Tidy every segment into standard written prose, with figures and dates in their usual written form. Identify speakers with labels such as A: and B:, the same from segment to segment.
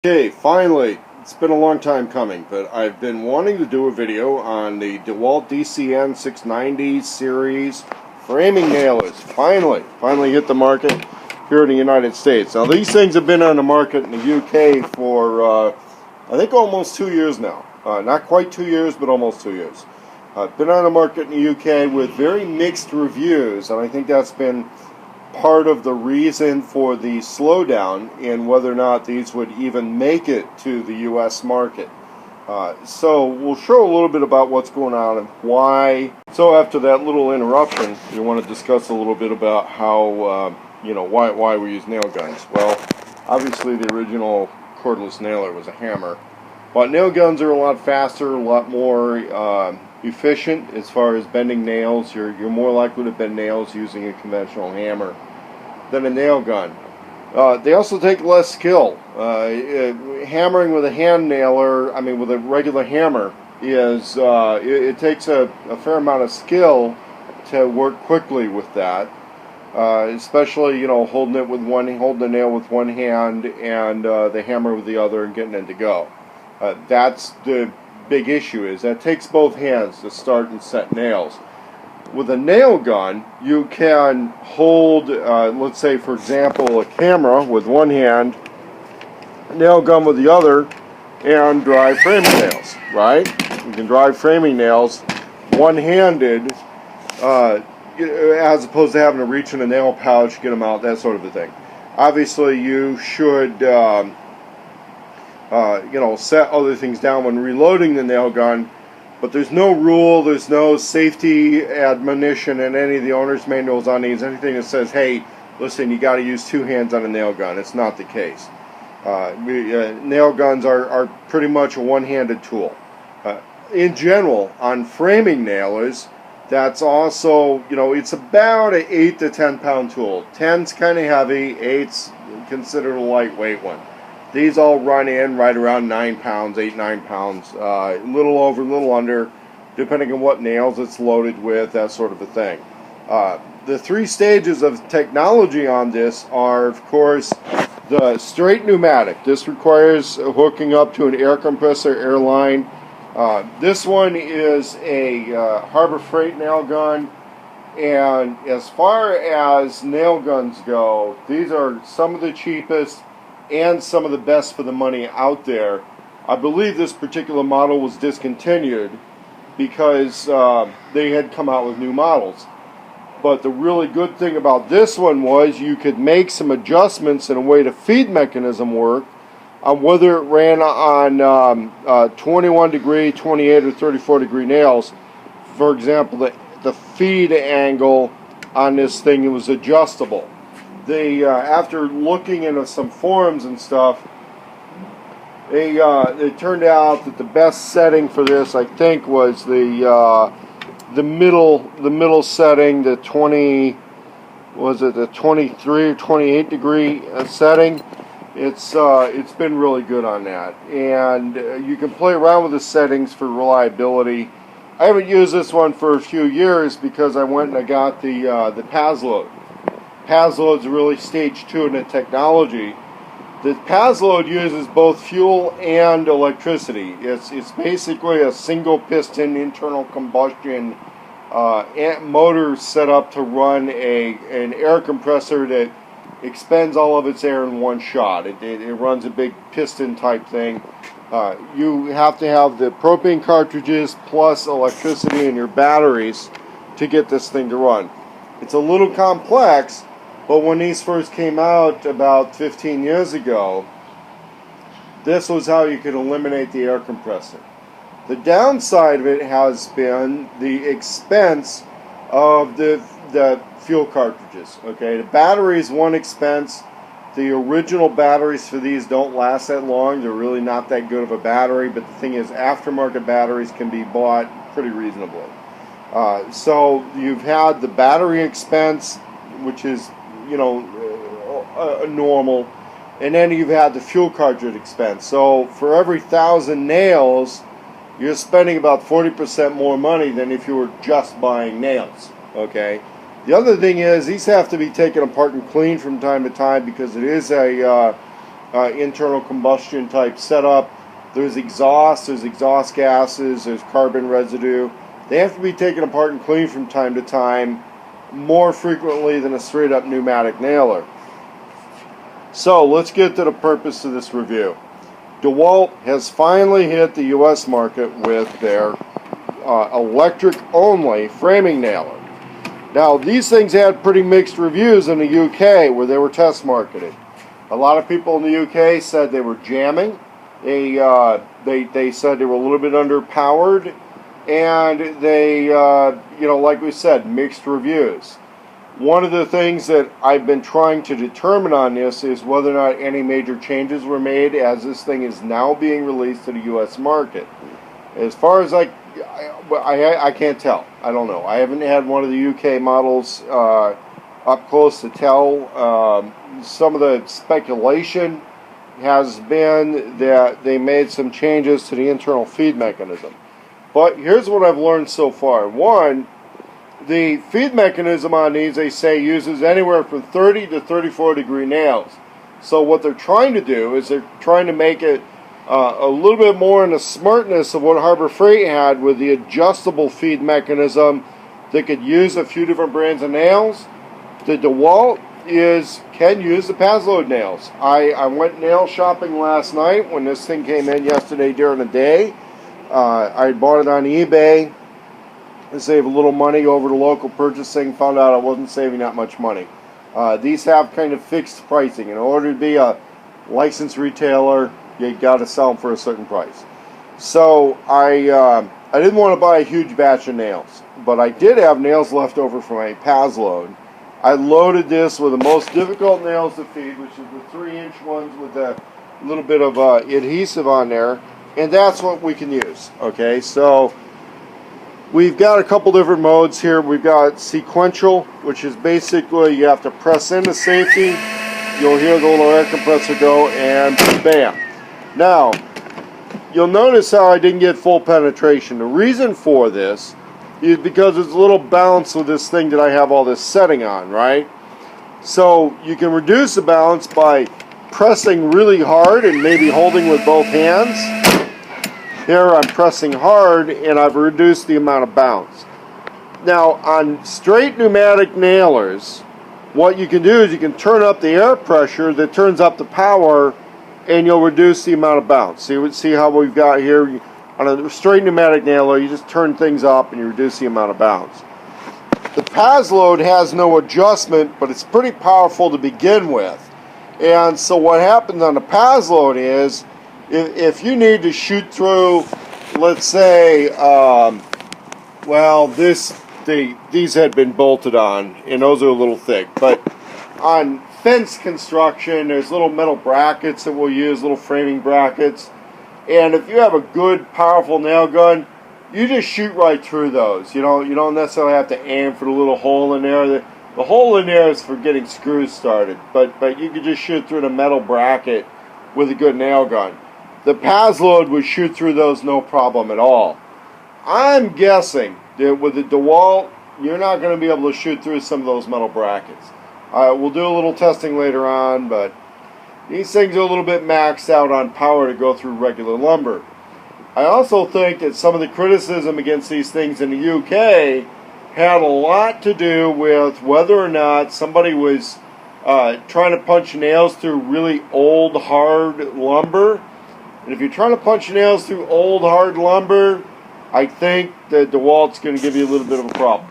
A: Okay, finally, it's been a long time coming, but I've been wanting to do a video on the Dewalt DCN 690 series framing nailers. Finally hit the market here in the United States. Now these things have been on the market in the UK for I think almost 2 years now. Not quite 2 years, but almost 2 years. Been on the market in the UK with very mixed reviews, and I think that's been part of the reason for the slowdown in whether or not these would even make it to the U.S. market. So we'll show a little bit about what's going on and why. So after that little interruption, we want to discuss a little bit about how, why we use nail guns. Well, obviously the original cordless nailer was a hammer, but nail guns are a lot faster, a lot more efficient as far as bending nails. You're more likely to bend nails using a conventional hammer than a nail gun. They also take less skill. Hammering with a hand nailer, with a regular hammer, is it takes a fair amount of skill to work quickly with that. Especially holding the nail with one hand and the hammer with the other and getting it to go. That's the big issue, is that it takes both hands to start and set nails. With a nail gun, you can hold, let's say for example, a camera with one hand, a nail gun with the other, and drive framing nails, right? You can drive framing nails one-handed, as opposed to having to reach in a nail pouch, get them out, that sort of a thing. Obviously, you should set other things down when reloading the nail gun, but there's no rule, there's no safety admonition in any of the owner's manuals on these, anything that says, hey, listen, you got to use two hands on a nail gun. It's not the case. Nail guns are pretty much a one-handed tool. In general, on framing nailers, that's also, it's about an 8 to 10 pound tool. 10's kind of heavy, 8's considered a lightweight one. These all run in right around 9 pounds, 8-9 pounds, a little over, a little under, depending on what nails it's loaded with, that sort of a thing. The three stages of technology on this are, of course, the straight pneumatic. This requires hooking up to an air compressor, air line. This one is a Harbor Freight nail gun, and as far as nail guns go, these are some of the cheapest and some of the best for the money out there. I believe this particular model was discontinued because they had come out with new models. But the really good thing about this one was you could make some adjustments in a way the feed mechanism worked on whether it ran on 21 degree, 28 or 34 degree nails. For example, the feed angle on this thing was adjustable. After looking into some forums and stuff, it turned out that the best setting for this, I think, was the middle setting, the 23 or 28 degree setting. It's been really good on that, and you can play around with the settings for reliability. I haven't used this one for a few years because I went and I got the Paslode. Paslode's really stage 2 in the technology. The Paslode uses both fuel and electricity. It's basically a single piston internal combustion motor set up to run an air compressor that expends all of its air in one shot. It runs a big piston type thing. You have to have the propane cartridges plus electricity in your batteries to get this thing to run. It's a little complex, but when these first came out about 15 years ago, this was how you could eliminate the air compressor. The downside of it has been the expense of the fuel cartridges. Okay, the battery is one expense. The original batteries for these don't last that long. They're really not that good of a battery, but the thing is, aftermarket batteries can be bought pretty reasonably. So you've had the battery expense, which is normal, and then you've had the fuel cartridge expense. So for every 1,000 nails, you're spending about 40% more money than if you were just buying nails. Okay. The other thing is, these have to be taken apart and cleaned from time to time because it is a internal combustion type setup. There's exhaust gases, there's carbon residue. They have to be taken apart and cleaned from time to time, more frequently than a straight up pneumatic nailer. So let's get to the purpose of this review. Dewalt has finally hit the US market with their electric only framing nailer. Now these things had pretty mixed reviews in the UK where they were test marketed. A lot of people in the UK said they were jamming. They said they were a little bit underpowered, and they, like we said, mixed reviews. One of the things that I've been trying to determine on this is whether or not any major changes were made as this thing is now being released to the U.S. market. As far as I can't tell. I don't know. I haven't had one of the UK models up close to tell. Some of the speculation has been that they made some changes to the internal feed mechanism. But here's what I've learned so far. One, the feed mechanism on these, they say, uses anywhere from 30 to 34 degree nails. So what they're trying to do is they're trying to make it a little bit more in the smartness of what Harbor Freight had with the adjustable feed mechanism that could use a few different brands of nails. The Dewalt can use the Paslode nails. I went nail shopping last night when this thing came in yesterday during the day. I bought it on eBay to save a little money over the local purchasing. Found out I wasn't saving that much money. These have kind of fixed pricing. In order to be a licensed retailer, you got to sell them for a certain price. So I didn't want to buy a huge batch of nails, but I did have nails left over from my Paslode. I loaded this with the most difficult nails to feed, which is the 3-inch ones with a little bit of adhesive on there, and that's what we can use. Okay, so we've got a couple different modes here. We've got sequential, which is basically you have to press into safety. You'll hear the little air compressor go, and bam. Now, you'll notice how I didn't get full penetration. The reason for this is because there's a little bounce with this thing that I have all this setting on, right? So you can reduce the bounce by pressing really hard and maybe holding with both hands. Here I'm pressing hard and I've reduced the amount of bounce. Now on straight pneumatic nailers, what you can do is you can turn up the air pressure that turns up the power, and you'll reduce the amount of bounce. See how we've got here? On a straight pneumatic nailer, you just turn things up and you reduce the amount of bounce. The Paslode has no adjustment, but it's pretty powerful to begin with. And so what happens on the Paslode is, if you need to shoot through, let's say, these had been bolted on, and those are a little thick, but on fence construction, there's little metal brackets that we'll use, little framing brackets. And if you have a good, powerful nail gun, you just shoot right through those. You don't necessarily have to aim for the little hole in there. The hole in there is for getting screws started, but you could just shoot through the metal bracket with a good nail gun. The Paslode would shoot through those no problem at all. I'm guessing that with the Dewalt, you're not going to be able to shoot through some of those metal brackets. We'll do a little testing later on, but these things are a little bit maxed out on power to go through regular lumber. I also think that some of the criticism against these things in the UK had a lot to do with whether or not somebody was trying to punch nails through really old, hard lumber. And if you're trying to punch nails through old, hard lumber, I think that DeWalt's going to give you a little bit of a problem.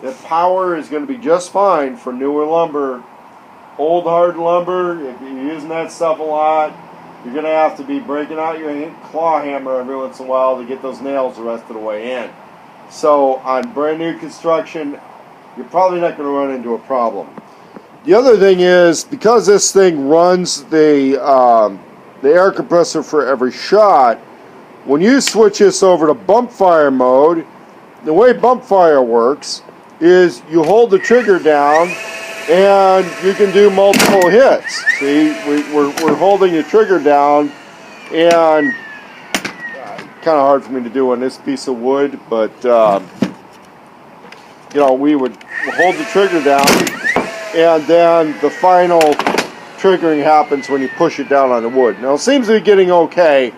A: The power is going to be just fine for newer lumber. Old, hard lumber, if you're using that stuff a lot, you're going to have to be breaking out your claw hammer every once in a while to get those nails the rest of the way in. So on brand new construction, you're probably not going to run into a problem. The other thing is, because this thing runs the air compressor for every shot, when you switch this over to bump fire mode, the way bump fire works is you hold the trigger down and you can do multiple hits. See, we're holding the trigger down, and kind of hard for me to do on this piece of wood, but we would hold the trigger down, and then the final triggering happens when you push it down on the wood. Now it seems to be getting okay,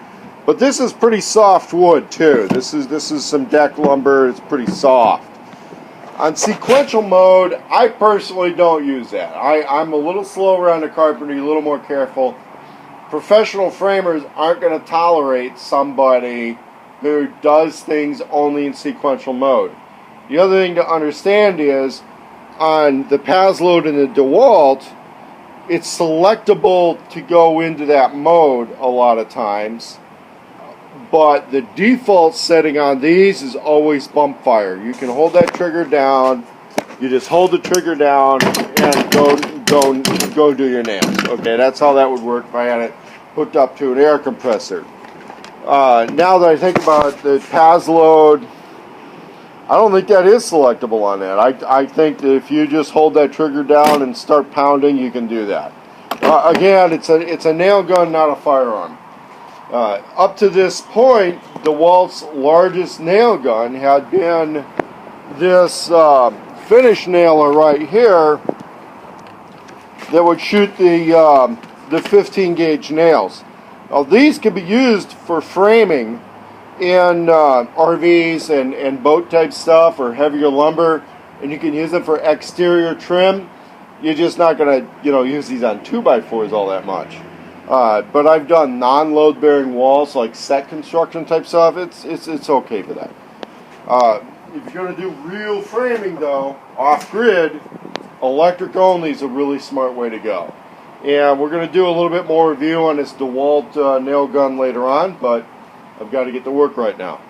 A: but this is pretty soft wood too. This is some deck lumber. It's pretty soft. On sequential mode, I personally don't use that. I'm a little slower on the carpentry, a little more careful. Professional framers aren't going to tolerate somebody who does things only in sequential mode. The other thing to understand is, on the Paslode and the Dewalt, it's selectable to go into that mode a lot of times, but the default setting on these is always bump fire. You can hold that trigger down, you just hold the trigger down and go do your nails. Okay, that's how that would work if I had it hooked up to an air compressor. Now that I think about the Paslode, I don't think that is selectable on that. I think that if you just hold that trigger down and start pounding, you can do that. Again, it's a nail gun, not a firearm. Up to this point, DeWalt's largest nail gun had been this finish nailer right here that would shoot the 15 gauge nails. Now these can be used for framing in RVs and boat type stuff or heavier lumber, and you can use them for exterior trim. You're just not going to use these on 2x4s all that much. But I've done non-load bearing walls like set construction type stuff. It's okay for that. If you're going to do real framing though, off grid, electric only is a really smart way to go. And we're going to do a little bit more review on this DeWalt nail gun later on, but I've got to get to work right now.